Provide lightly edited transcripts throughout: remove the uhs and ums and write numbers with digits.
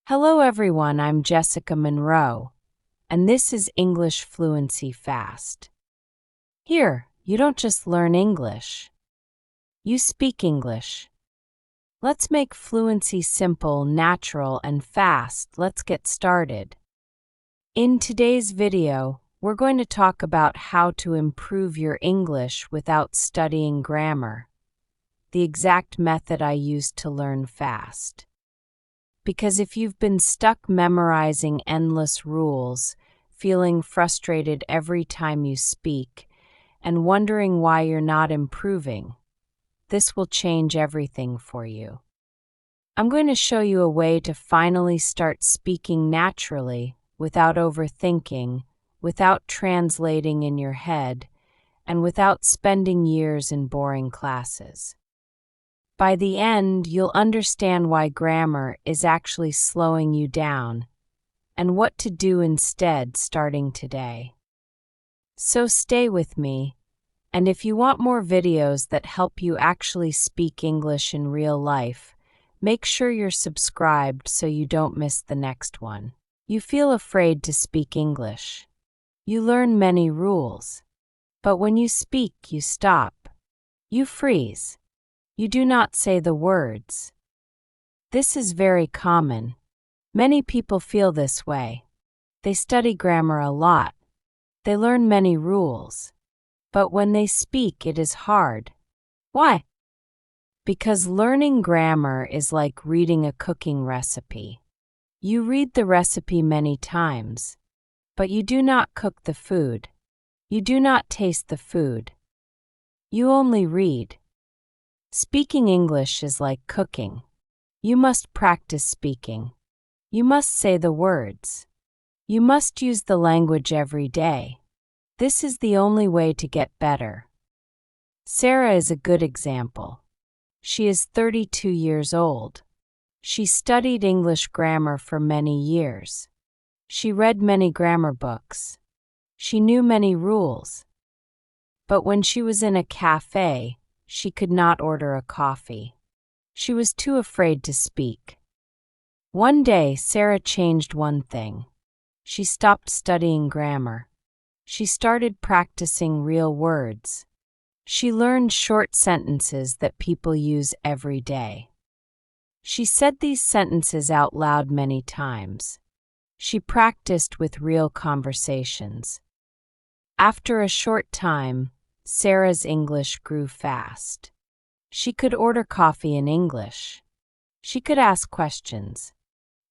Hello everyone, I'm Jessica Monroe, and this is English Fluency Fast. Here, you don't just learn English. You speak English. Let's make fluency simple, natural, and fast. Let's get started. In today's video, we're going to talk about how to improve your English without studying grammar, the exact method I used to learn fast. Because if you've been stuck memorizing endless rules, feeling frustrated every time you speak, and wondering why you're not improving, this will change everything for you. I'm going to show you a way to finally start speaking naturally, without overthinking, without translating in your head, and without spending years in boring classes. By the end, you'll understand why grammar is actually slowing you down and what to do instead starting today. So stay with me, and if you want more videos that help you actually speak English in real life, make sure you're subscribed so you don't miss the next one. You feel afraid to speak English. You learn many rules. But when you speak, you stop. You freeze. You do not say the words. This is very common. Many people feel this way. They study grammar a lot. They learn many rules. But when they speak, it is hard. Why? Because learning grammar is like reading a cooking recipe. You read the recipe many times, but you do not cook the food. You do not taste the food. You only read. Speaking English is like cooking. You must practice speaking. You must say the words. You must use the language every day. This is the only way to get better. Sarah is a good example. She is 32 years old. She studied English grammar for many years. She read many grammar books. She knew many rules. But when she was in a cafe, she could not order a coffee. She was too afraid to speak. One day, Sarah changed one thing. She stopped studying grammar. She started practicing real words. She learned short sentences that people use every day. She said these sentences out loud many times. She practiced with real conversations. After a short time, Sarah's English grew fast. She could order coffee in English. She could ask questions.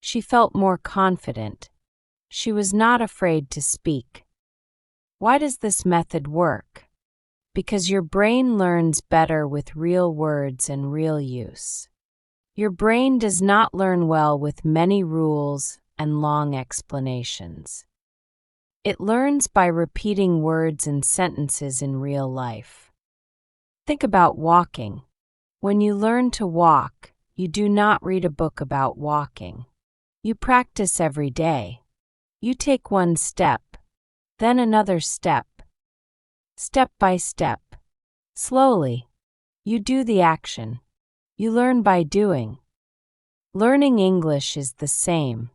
She felt more confident. She was not afraid to speak. Why does this method work? Because your brain learns better with real words and real use. Your brain does not learn well with many rules and long explanations. It learns by repeating words and sentences in real life. Think about walking. When you learn to walk, you do not read a book about walking. You practice every day. You take one step, then another step. Step by step. Slowly. You do the action. You learn by doing. Learning English is the same.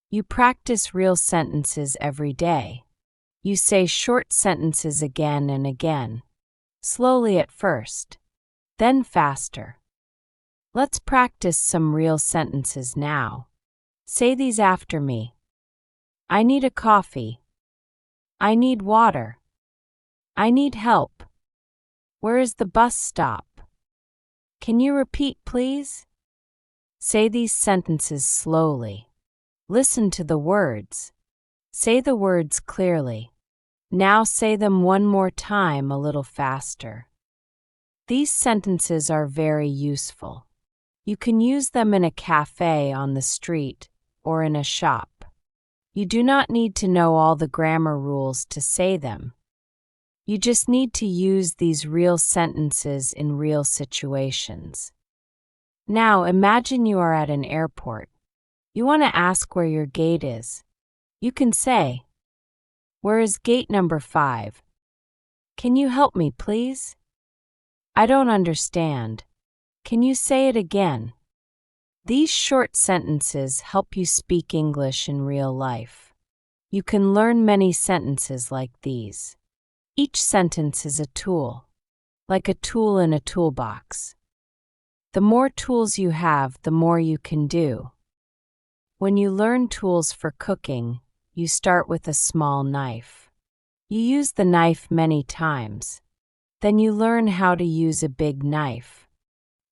You practice real sentences every day. You say short sentences again and again. Slowly at first, then faster. Let's practice some real sentences now. Say these after me. I need a coffee. I need water. I need help. Where is the bus stop? Can you repeat, please? Say these sentences slowly. Listen to the words. Say the words clearly. Now say them one more time a little faster. These sentences are very useful. You can use them in a cafe, on the street, or in a shop. You do not need to know all the grammar rules to say them. You just need to use these real sentences in real situations. Now imagine you are at an airport. You want to ask where your gate is. You can say, "Where is gate number 5? Can you help me, please? I don't understand. Can you say it again?" These short sentences help you speak English in real life. You can learn many sentences like these. Each sentence is a tool, like a tool in a toolbox. The more tools you have, the more you can do. When you learn tools for cooking, you start with a small knife. You use the knife many times. Then you learn how to use a big knife.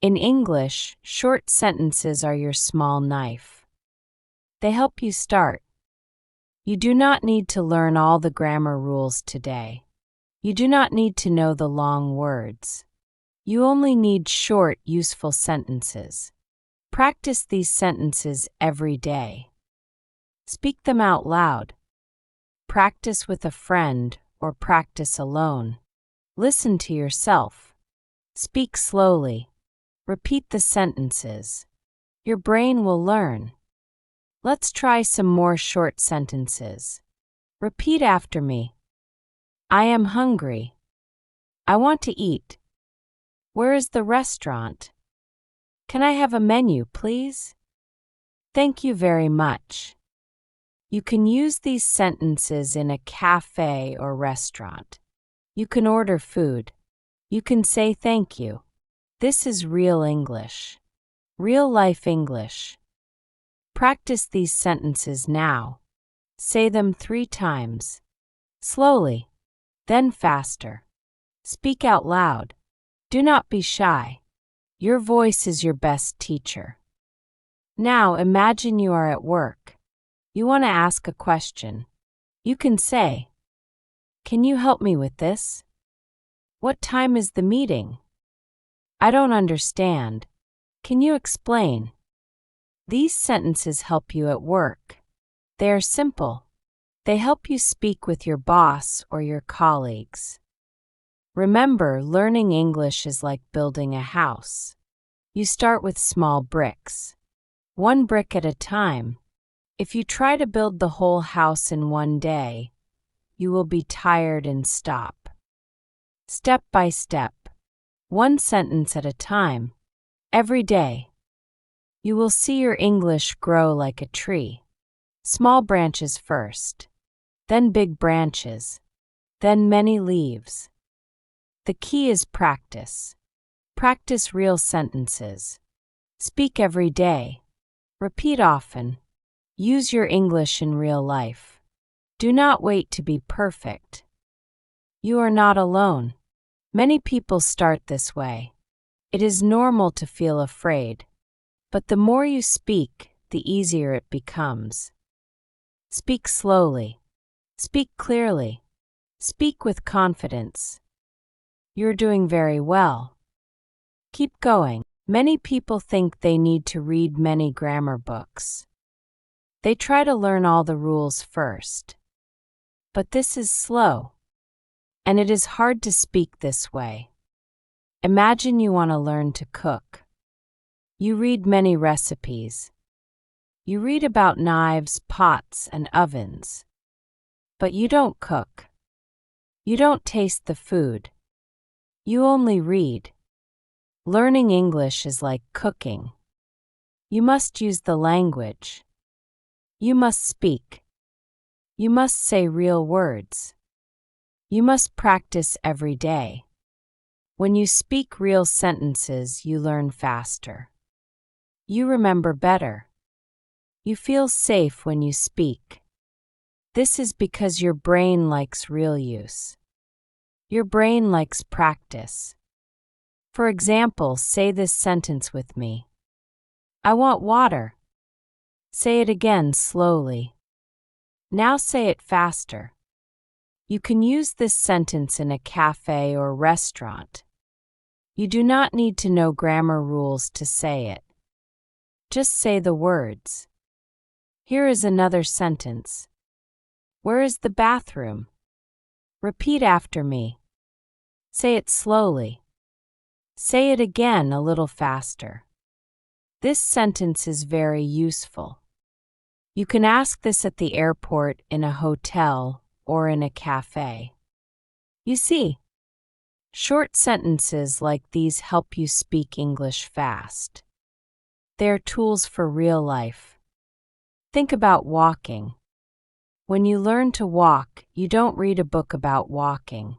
In English, short sentences are your small knife. They help you start. You do not need to learn all the grammar rules today. You do not need to know the long words. You only need short, useful sentences. Practice these sentences every day. Speak them out loud. Practice with a friend or practice alone. Listen to yourself. Speak slowly. Repeat the sentences. Your brain will learn. Let's try some more short sentences. Repeat after me. I am hungry. I want to eat. Where is the restaurant? Can I have a menu, please? Thank you very much. You can use these sentences in a cafe or restaurant. You can order food. You can say thank you. This is real English. Real life English. Practice these sentences now. Say them 3 times. Slowly, then faster. Speak out loud. Do not be shy. Your voice is your best teacher. Now imagine you are at work. You want to ask a question. You can say, "Can you help me with this? What time is the meeting? I don't understand. Can you explain?" These sentences help you at work. They are simple. They help you speak with your boss or your colleagues. Remember, learning English is like building a house. You start with small bricks, 1 brick at a time. If you try to build the whole house in one day, you will be tired and stop. Step by step, 1 sentence at a time, every day. You will see your English grow like a tree. Small branches first, then big branches, then many leaves. The key is practice. Practice real sentences. Speak every day. Repeat often. Use your English in real life. Do not wait to be perfect. You are not alone. Many people start this way. It is normal to feel afraid, but the more you speak, the easier it becomes. Speak slowly. Speak clearly. Speak with confidence. You're doing very well. Keep going. Many people think they need to read many grammar books. They try to learn all the rules first. But this is slow, and it is hard to speak this way. Imagine you want to learn to cook. You read many recipes. You read about knives, pots, and ovens. But you don't cook. You don't taste the food. You only read. Learning English is like cooking. You must use the language. You must speak. You must say real words. You must practice every day. When you speak real sentences, you learn faster. You remember better. You feel safe when you speak. This is because your brain likes real use. Your brain likes practice. For example, say this sentence with me. I want water. Say it again slowly. Now say it faster. You can use this sentence in a cafe or restaurant. You do not need to know grammar rules to say it. Just say the words. Here is another sentence. Where is the bathroom? Repeat after me. Say it slowly. Say it again a little faster. This sentence is very useful. You can ask this at the airport, in a hotel, or in a cafe. You see, short sentences like these help you speak English fast. They are tools for real life. Think about walking. When you learn to walk, you don't read a book about walking.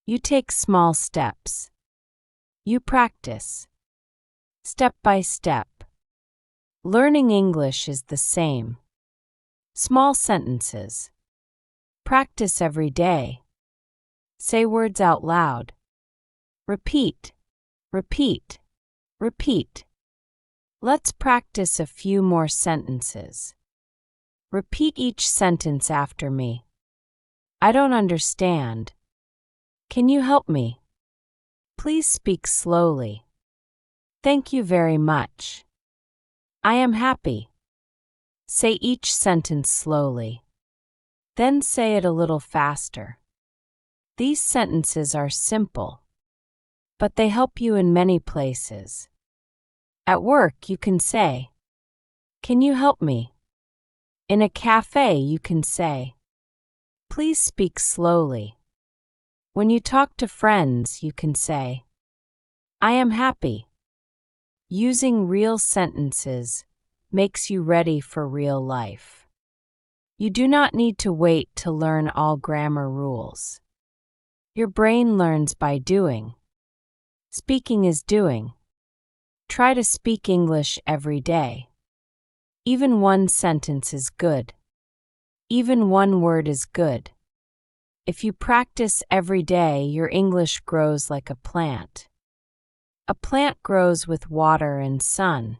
You take small steps. You practice. Step by step. Learning English is the same. Small sentences. Practice every day. Say words out loud. Repeat, repeat, repeat. Let's practice a few more sentences. Repeat each sentence after me. I don't understand. Can you help me? Please speak slowly. Thank you very much. I am happy. Say each sentence slowly. Then say it a little faster. These sentences are simple, but they help you in many places. At work, you can say, "Can you help me?" In a cafe, you can say, "Please speak slowly." When you talk to friends, you can say, "I am happy." Using real sentences makes you ready for real life. You do not need to wait to learn all grammar rules. Your brain learns by doing. Speaking is doing. Try to speak English every day. Even one sentence is good. Even one word is good. If you practice every day, your English grows like a plant. A plant grows with water and sun.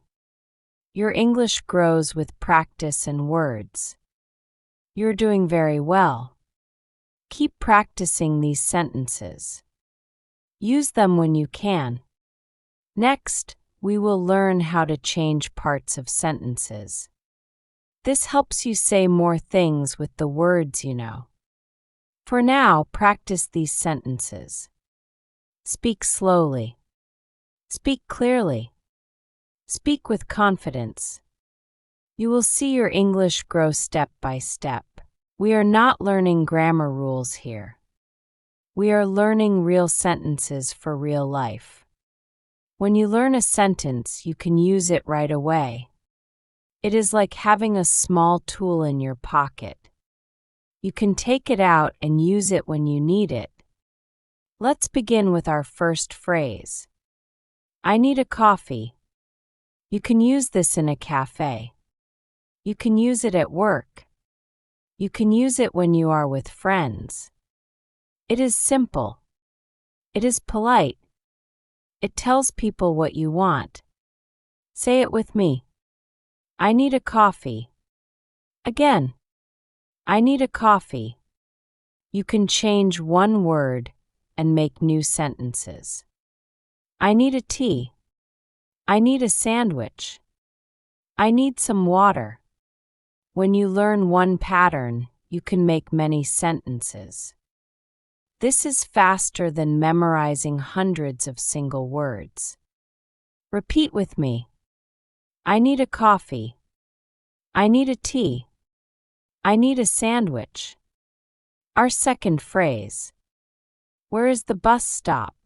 Your English grows with practice and words. You're doing very well. Keep practicing these sentences. Use them when you can. Next, we will learn how to change parts of sentences. This helps you say more things with the words you know. For now, practice these sentences. Speak slowly. Speak clearly. Speak with confidence. You will see your English grow step by step. We are not learning grammar rules here. We are learning real sentences for real life. When you learn a sentence, you can use it right away. It is like having a small tool in your pocket. You can take it out and use it when you need it. Let's begin with our first phrase. I need a coffee. You can use this in a cafe. You can use it at work. You can use it when you are with friends. It is simple. It is polite. It tells people what you want. Say it with me. I need a coffee. Again. I need a coffee. You can change one word and make new sentences. I need a tea. I need a sandwich. I need some water. When you learn one pattern, you can make many sentences. This is faster than memorizing hundreds of single words. Repeat with me. I need a coffee. I need a tea. I need a sandwich. Our second phrase. Where is the bus stop?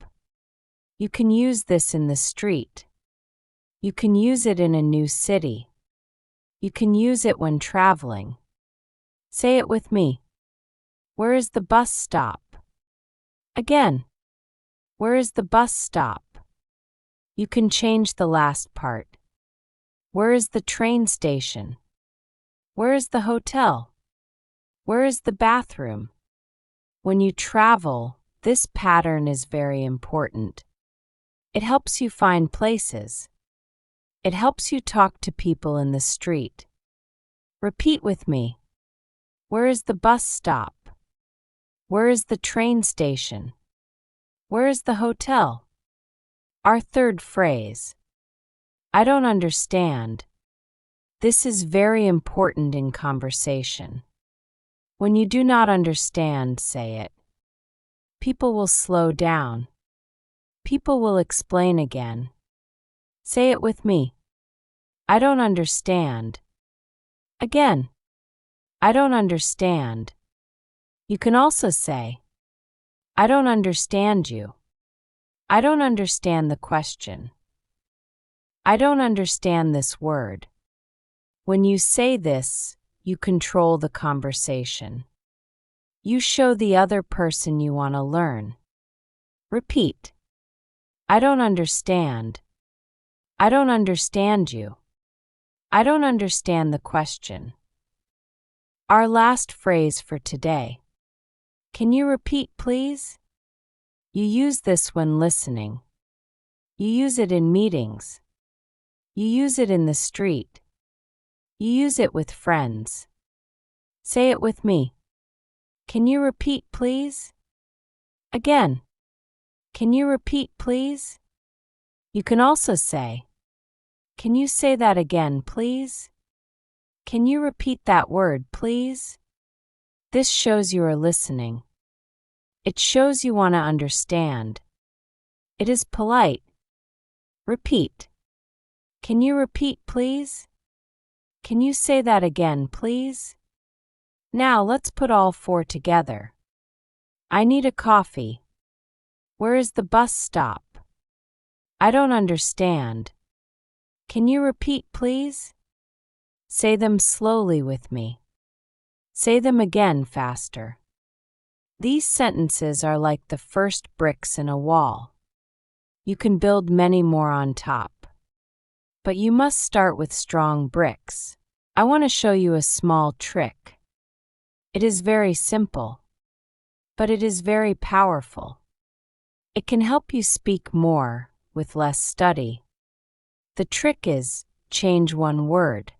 You can use this in the street. You can use it in a new city. You can use it when traveling. Say it with me. Where is the bus stop? Again. Where is the bus stop? You can change the last part. Where is the train station? Where is the hotel? Where is the bathroom? When you travel, this pattern is very important. It helps you find places. It helps you talk to people in the street. Repeat with me. Where is the bus stop? Where is the train station? Where is the hotel? Our third phrase. I don't understand. This is very important in conversation. When you do not understand, say it. People will slow down. People will explain again. Say it with me. I don't understand. Again. I don't understand. You can also say, I don't understand you. I don't understand the question. I don't understand this word. When you say this, you control the conversation. You show the other person you want to learn. Repeat. I don't understand. I don't understand you. I don't understand the question. Our last phrase for today. Can you repeat, please? You use this when listening. You use it in meetings. You use it in the street. You use it with friends. Say it with me. Can you repeat, please? Again. Can you repeat, please? You can also say, can you say that again, please? Can you repeat that word, please? This shows you are listening. It shows you want to understand. It is polite. Repeat. Can you repeat, please? Can you say that again, please? Now let's put all four together. I need a coffee. Where is the bus stop? I don't understand. Can you repeat, please? Say them slowly with me. Say them again faster. These sentences are like the first bricks in a wall. You can build many more on top. But you must start with strong bricks. I want to show you a small trick. It is very simple, but it is very powerful. It can help you speak more with less study. The trick is change one word.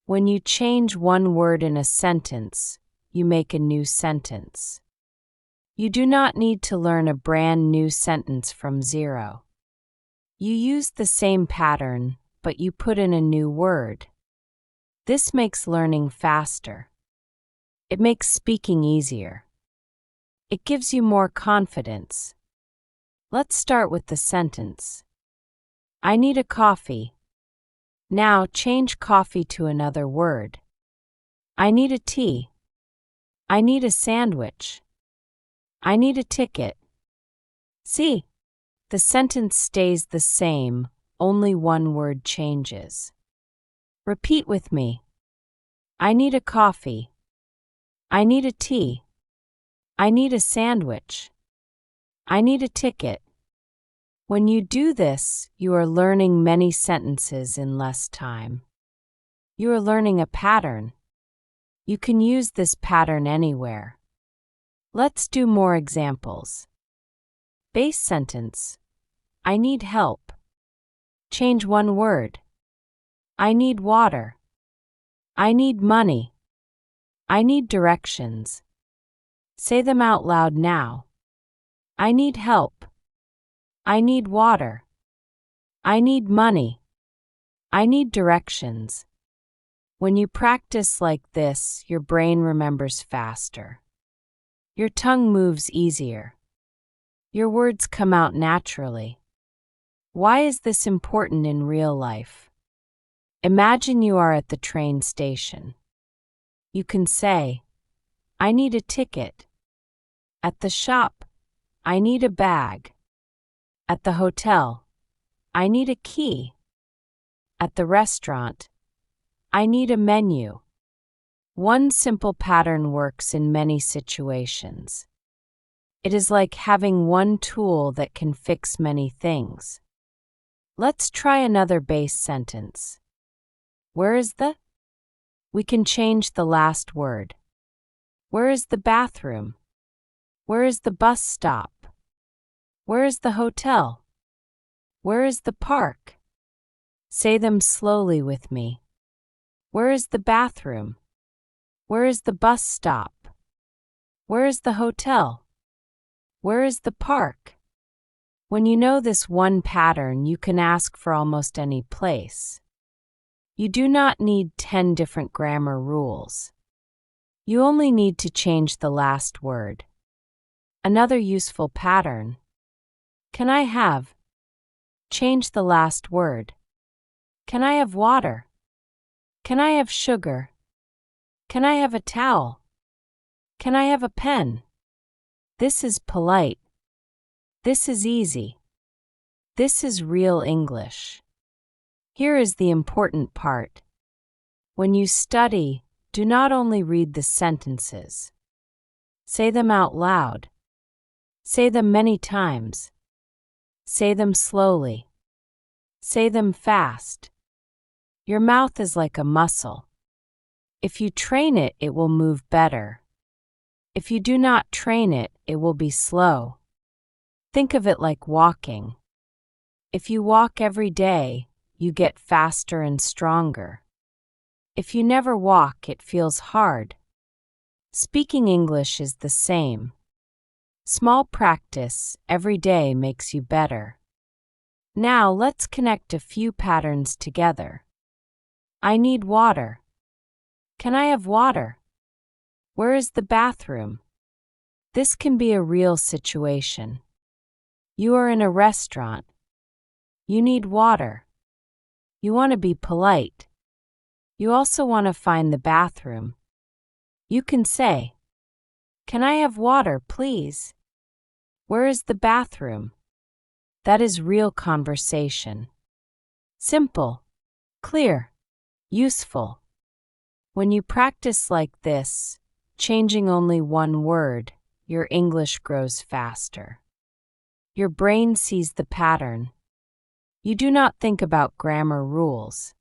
When you change one word in a sentence, you make a new sentence. You do not need to learn a brand new sentence from zero. You use the same pattern, but you put in a new word. This makes learning faster. It makes speaking easier. It gives you more confidence. Let's start with the sentence. I need a coffee. Now change coffee to another word. I need a tea. I need a sandwich. I need a ticket. See, the sentence stays the same, only one word changes. Repeat with me. I need a coffee. I need a tea. I need a sandwich. I need a ticket. When you do this, you are learning many sentences in less time. You are learning a pattern. You can use this pattern anywhere. Let's do more examples. Base sentence. I need help. Change one word. I need water. I need money. I need directions. Say them out loud now. I need help. I need water. I need money. I need directions. When you practice like this, your brain remembers faster. Your tongue moves easier. Your words come out naturally. Why is this important in real life? Imagine you are at the train station. You can say, I need a ticket. At the shop, I need a bag. At the hotel, I need a key. At the restaurant, I need a menu. One simple pattern works in many situations. It is like having one tool that can fix many things. Let's try another base sentence. Where is the? We can change the last word. Where is the bathroom? Where is the bus stop? Where is the hotel? Where is the park? Say them slowly with me. Where is the bathroom? Where is the bus stop? Where is the hotel? Where is the park? When you know this one pattern, you can ask for almost any place. You do not need 10 different grammar rules. You only need to change the last word. Another useful pattern. Can I have? Change the last word. Can I have water? Can I have sugar? Can I have a towel? Can I have a pen? This is polite. This is easy. This is real English. Here is the important part. When you study, do not only read the sentences. Say them out loud. Say them many times. Say them slowly. Say them fast. Your mouth is like a muscle. If you train it, it will move better. If you do not train it, it will be slow. Think of it like walking. If you walk every day, you get faster and stronger. If you never walk, it feels hard. Speaking English is the same. Small practice every day makes you better. Now let's connect a few patterns together. I need water. Can I have water? Where is the bathroom? This can be a real situation. You are in a restaurant. You need water. You want to be polite. You also want to find the bathroom. You can say, "Can I have water, please? Where is the bathroom?" That is real conversation. Simple, clear, useful. When you practice like this, changing only one word, your English grows faster. Your brain sees the pattern. You do not think about grammar rules.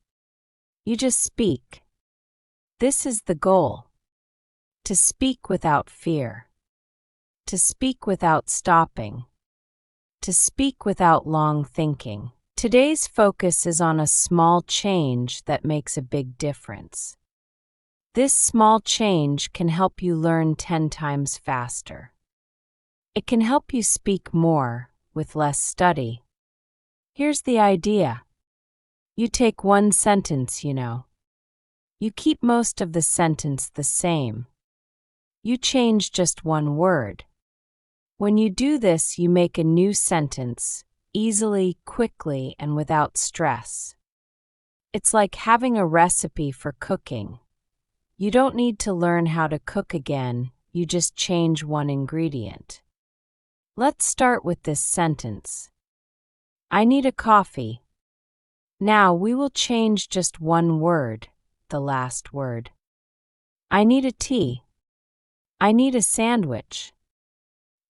You just speak. This is the goal. To speak without fear. To speak without stopping. To speak without long thinking. Today's focus is on a small change that makes a big difference. This small change can help you learn 10 times faster. It can help you speak more with less study. Here's the idea. You take one sentence, You keep most of the sentence the same. You change just one word. When you do this, you make a new sentence, easily, quickly, and without stress. It's like having a recipe for cooking. You don't need to learn how to cook again, you just change one ingredient. Let's start with this sentence. I need a coffee. Now we will change just one word, the last word. I need a tea. I need a sandwich.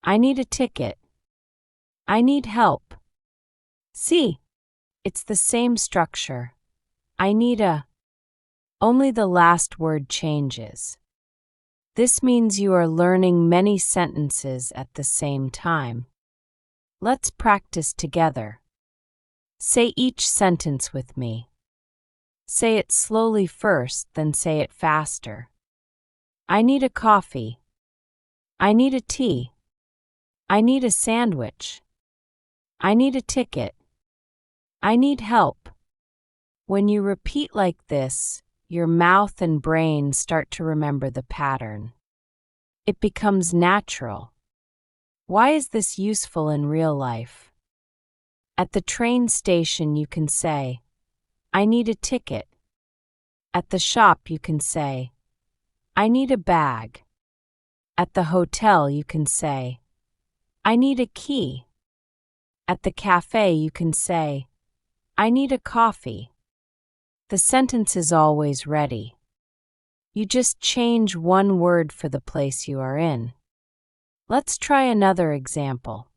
I need a ticket. I need help. See, it's the same structure. I need a. Only the last word changes. This means you are learning many sentences at the same time. Let's practice together. Say each sentence with me. Say it slowly first, then say it faster. I need a coffee. I need a tea. I need a sandwich. I need a ticket. I need help. When you repeat like this, your mouth and brain start to remember the pattern. It becomes natural. Why is this useful in real life? At the train station, you can say, I need a ticket. At the shop, you can say, I need a bag. At the hotel, you can say, I need a key. At the cafe, you can say, I need a coffee. The sentence is always ready. You just change one word for the place you are in. Let's try another example.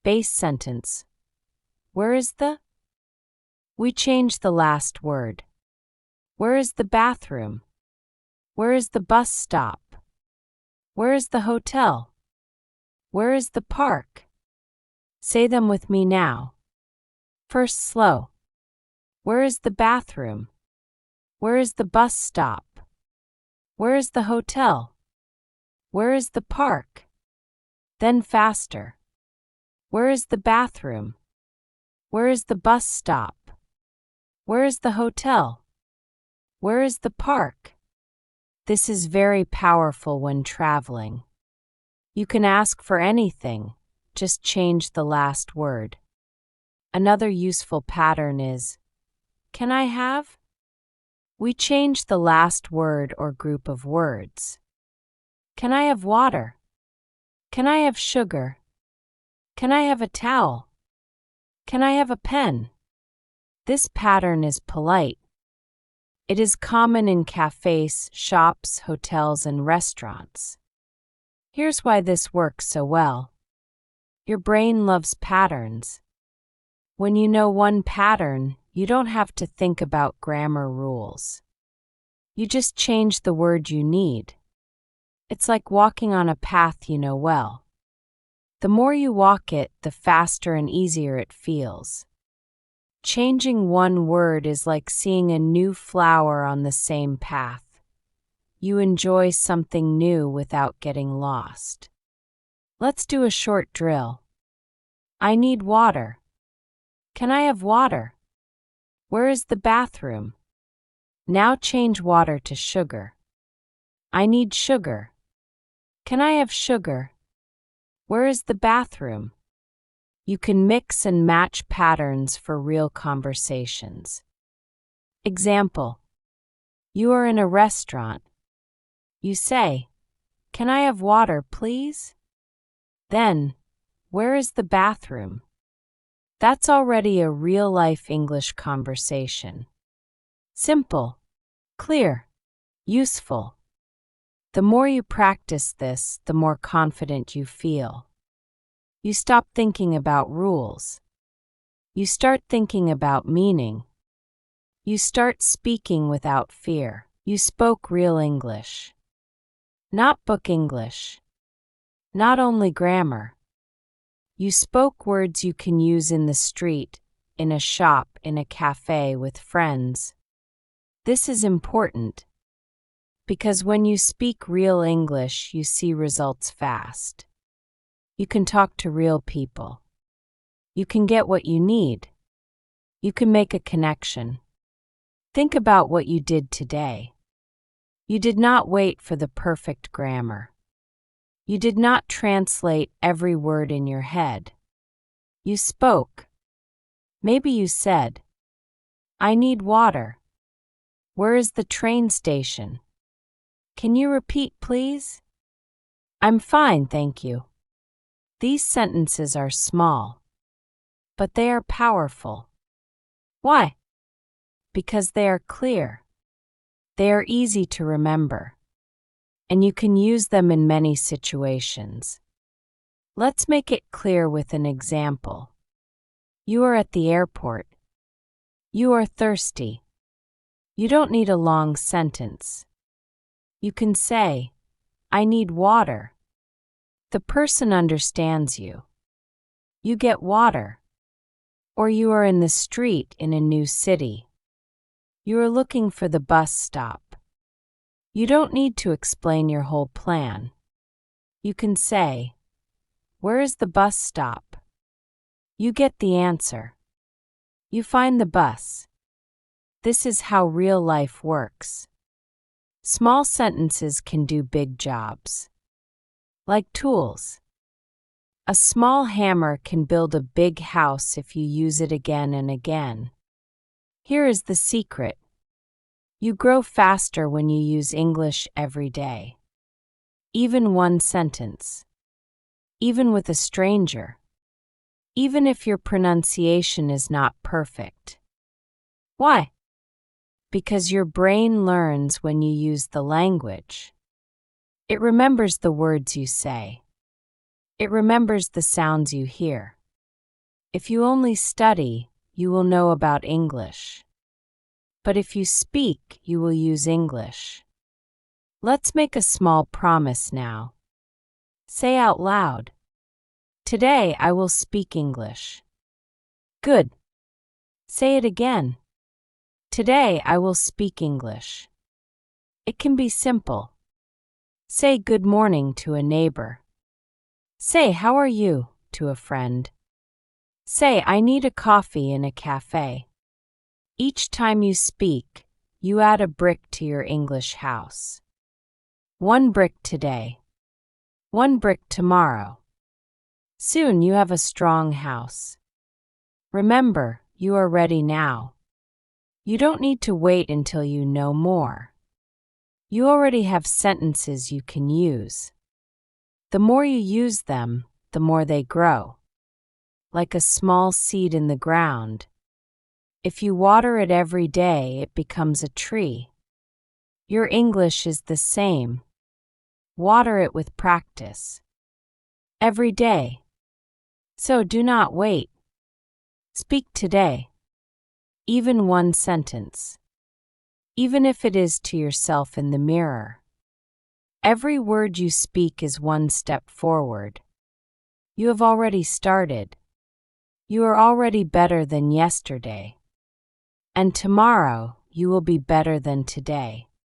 Base sentence. Where is the? We change the last word. Where is the bathroom? Where is the bus stop? Where is the hotel? Where is the park? Say them with me now. First slow. Where is the bathroom? Where is the bus stop? Where is the hotel? Where is the park? Then faster. Where is the bathroom? Where is the bus stop? Where is the hotel? Where is the park? This is very powerful when traveling. You can ask for anything, just change the last word. Another useful pattern is, can I have? We change the last word or group of words. Can I have water? Can I have sugar? Can I have a towel? Can I have a pen? This pattern is polite. It is common in cafes, shops, hotels, and restaurants. Here's why this works so well. Your brain loves patterns. When you know one pattern, you don't have to think about grammar rules. You just change the word you need. It's like walking on a path you know well. The more you walk it, the faster and easier it feels. Changing one word is like seeing a new flower on the same path. You enjoy something new without getting lost. Let's do a short drill. I need water. Can I have water? Where is the bathroom? Now change water to sugar. I need sugar. Can I have sugar? Where is the bathroom? You can mix and match patterns for real conversations. Example: you are in a restaurant. You say, "Can I have water, please?" Then, "Where is the bathroom?" That's already a real-life English conversation. Simple, clear, useful. The more you practice this, the more confident you feel. You stop thinking about rules. You start thinking about meaning. You start speaking without fear. You spoke real English. Not book English. Not only grammar. You spoke words you can use in the street, in a shop, in a cafe, with friends. This is important, because when you speak real English, you see results fast. You can talk to real people. You can get what you need. You can make a connection. Think about what you did today. You did not wait for the perfect grammar. You did not translate every word in your head. You spoke. Maybe you said, "I need water. Where is the train station? Can you repeat, please?" "I'm fine, thank you." These sentences are small, but they are powerful. Why? Because they are clear. They are easy to remember, and you can use them in many situations. Let's make it clear with an example. You are at the airport. You are thirsty. You don't need a long sentence. You can say, "I need water." The person understands you. You get water. Or you are in the street in a new city. You are looking for the bus stop. You don't need to explain your whole plan. You can say, "Where is the bus stop?" You get the answer. You find the bus. This is how real life works. Small sentences can do big jobs. Like tools. A small hammer can build a big house if you use it again and again. Here is the secret. You grow faster when you use English every day. Even one sentence. Even with a stranger. Even if your pronunciation is not perfect. Why? Because your brain learns when you use the language. It remembers the words you say. It remembers the sounds you hear. If you only study, you will know about English. But if you speak, you will use English. Let's make a small promise now. Say out loud, "Today I will speak English." Good. Say it again. Today I will speak English. It can be simple. Say good morning to a neighbor. Say how are you to a friend. Say I need a coffee in a cafe. Each time you speak, you add a brick to your English house. One brick today. One brick tomorrow. Soon you have a strong house. Remember, you are ready now. You don't need to wait until you know more. You already have sentences you can use. The more you use them, the more they grow. Like a small seed in the ground. If you water it every day, it becomes a tree. Your English is the same. Water it with practice. Every day. So do not wait. Speak today. Even one sentence. Even if it is to yourself in the mirror. Every word you speak is one step forward. You have already started. You are already better than yesterday. And tomorrow you will be better than today.